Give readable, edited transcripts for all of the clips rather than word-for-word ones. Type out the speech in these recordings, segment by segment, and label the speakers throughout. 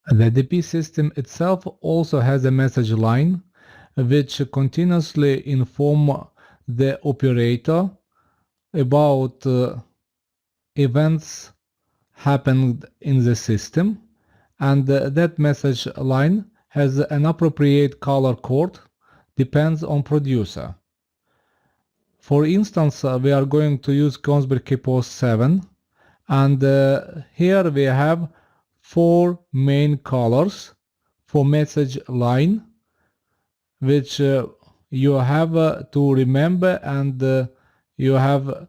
Speaker 1: The DP system itself also has a message line which continuously inform the operator about events happened in the system, and that message line has an appropriate color code, depends on producer. For instance, we are going to use Kongsberg KPOS 7, and here we have 4 main colors for message line, which you have to remember, and you have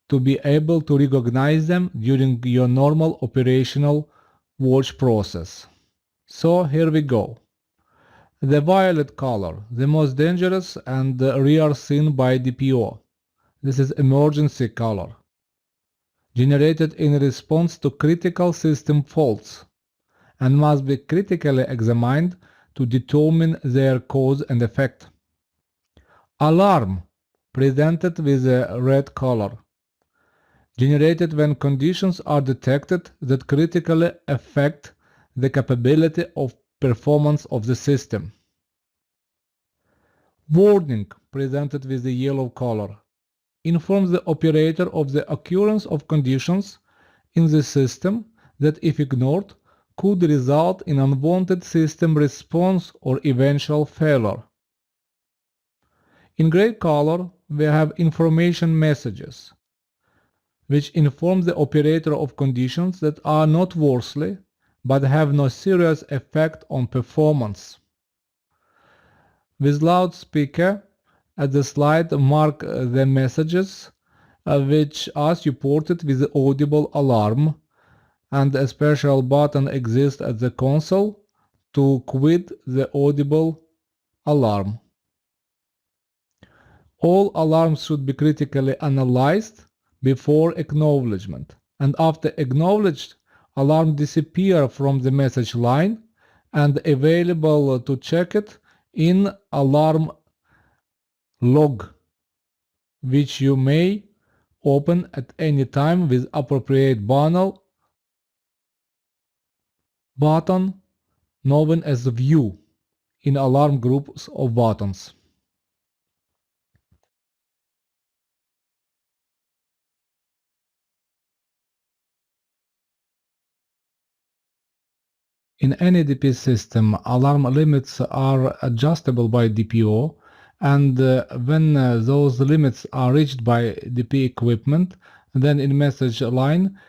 Speaker 1: to be able to recognize them during your normal operational watch process. So here we go. The violet color, the most dangerous and rare seen by DPO. This is emergency color, generated in response to critical system faults, and must be critically examined to determine their cause and effect. Alarm, presented with a red color, generated when conditions are detected that critically affect the capability of performance of the system. Warning, presented with the yellow color, informs the operator of the occurrence of conditions in the system that, if ignored, could result in unwanted system response or eventual failure. In gray color, we have information messages, which inform the operator of conditions that are not worthy but have no serious effect on performance. With loudspeaker at the slide mark the messages which are supported with the audible alarm, and a special button exists at the console to quit the audible alarm. All alarms should be critically analyzed before acknowledgement, and after acknowledged, alarm disappear from the message line and available to check it in alarm log, which you may open at any time with appropriate button known as view in alarm groups of buttons. In any DP system, alarm limits are adjustable by DPO, and when those limits are reached by DP equipment, then in message line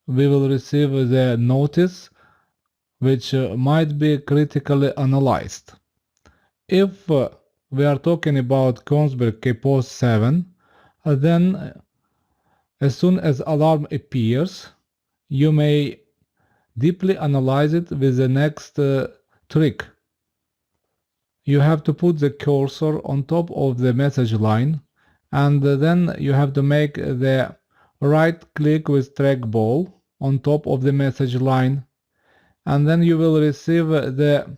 Speaker 1: we will receive the notice which might be critically analyzed. If we are talking about Kongsberg KPOS 7, then as soon as alarm appears, you may deeply analyze it with the next trick. You have to put the cursor on top of the message line, and then you have to make the right click with trackball on top of the message line, and then you will receive the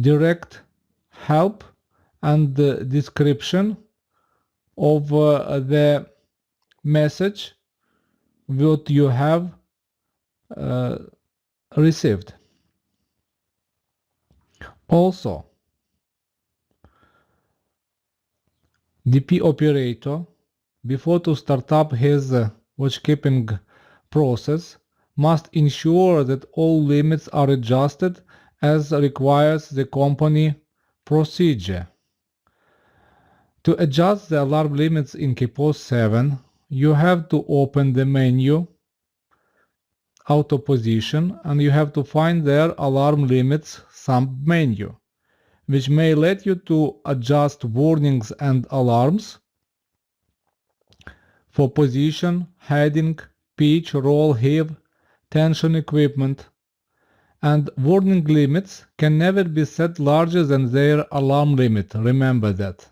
Speaker 1: direct help and the description of the message what you have received. Also, DP operator, before to start up his watchkeeping process, must ensure that all limits are adjusted as requires the company procedure. To adjust the alarm limits in KPOS 7, you have to open the menu Auto Position, and you have to find there Alarm Limits sub-menu, which may let you to adjust warnings and alarms for position, heading, pitch, roll, heave, tension equipment, and warning limits can never be set larger than their alarm limit, remember that.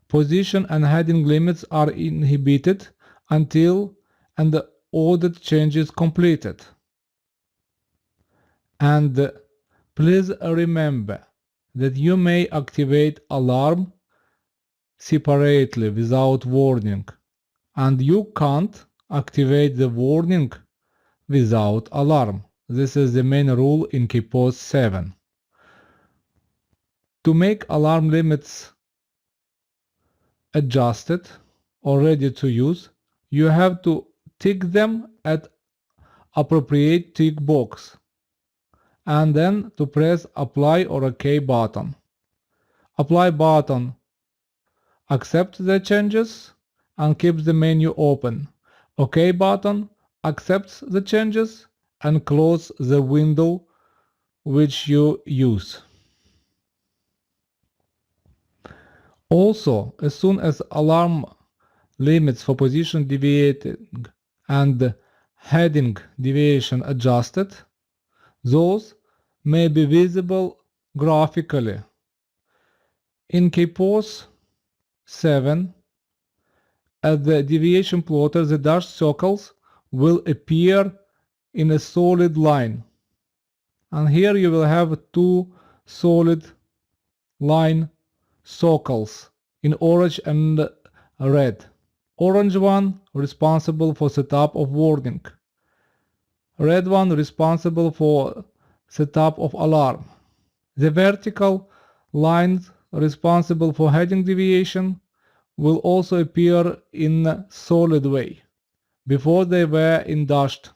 Speaker 1: Position and heading limits are inhibited until and the audit change is completed. And please remember that you may activate alarm separately without warning, and you can't activate the warning without alarm. This is the main rule in KPOS 7. To make alarm limits adjusted or ready to use, you have to tick them at appropriate tick box and then to press apply or OK button. Apply button accepts the changes and keeps the menu open. OK button accepts the changes and close the window which you use. Also, as soon as alarm limits for position deviating and heading deviation adjusted, those may be visible graphically. In KPOS 7, at the deviation plotter, the dashed circles will appear in a solid line. And here you will have two solid line circles in orange and red. Orange one responsible for setup of warning. Red one responsible for setup of alarm. The vertical lines responsible for heading deviation will also appear in a solid way. Before they were in dashed.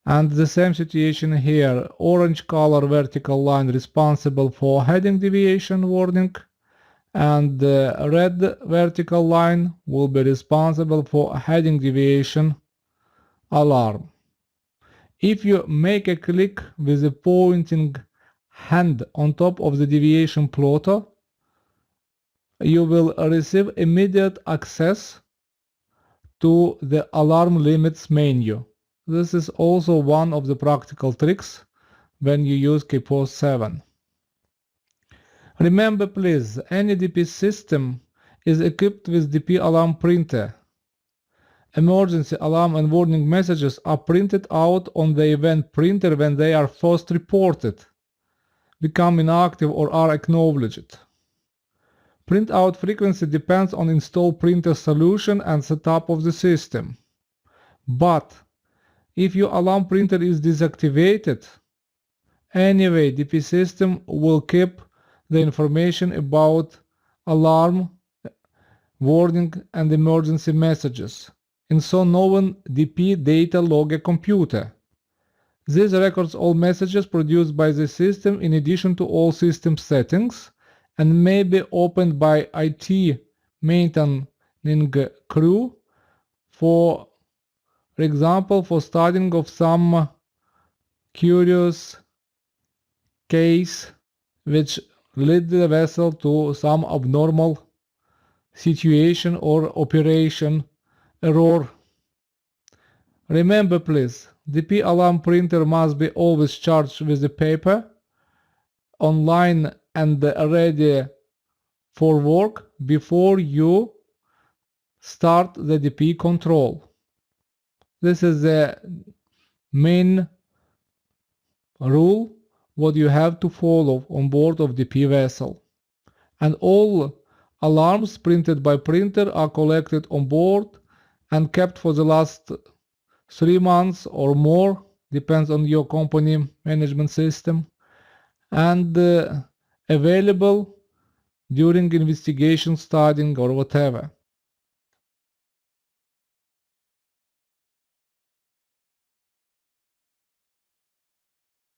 Speaker 1: And the same situation here. Orange color vertical line responsible for heading deviation warning, and the red vertical line will be responsible for heading deviation alarm. If you make a click with the pointing hand on top of the deviation plotter, you will receive immediate access to the alarm limits menu. This is also one of the practical tricks when you use KPOS 7. Remember please, any DP system is equipped with DP alarm printer. Emergency alarm and warning messages are printed out on the event printer when they are first reported, become inactive or are acknowledged. Printout frequency depends on installed printer solution and setup of the system. But if your alarm printer is deactivated, anyway DP system will keep the information about alarm, warning and emergency messages in so-known DP data logger computer. This records all messages produced by the system in addition to all system settings and may be opened by IT maintaining crew for example, for studying of some curious case which led the vessel to some abnormal situation or operation error. Remember please, DP alarm printer must be always charged with the paper, online and ready for work before you start the DP control. This is the main rule what you have to follow on board of DP vessel. And all alarms printed by printer are collected on board and kept for the last 3 months or more, depends on your company management system, and available during investigation, studying or whatever.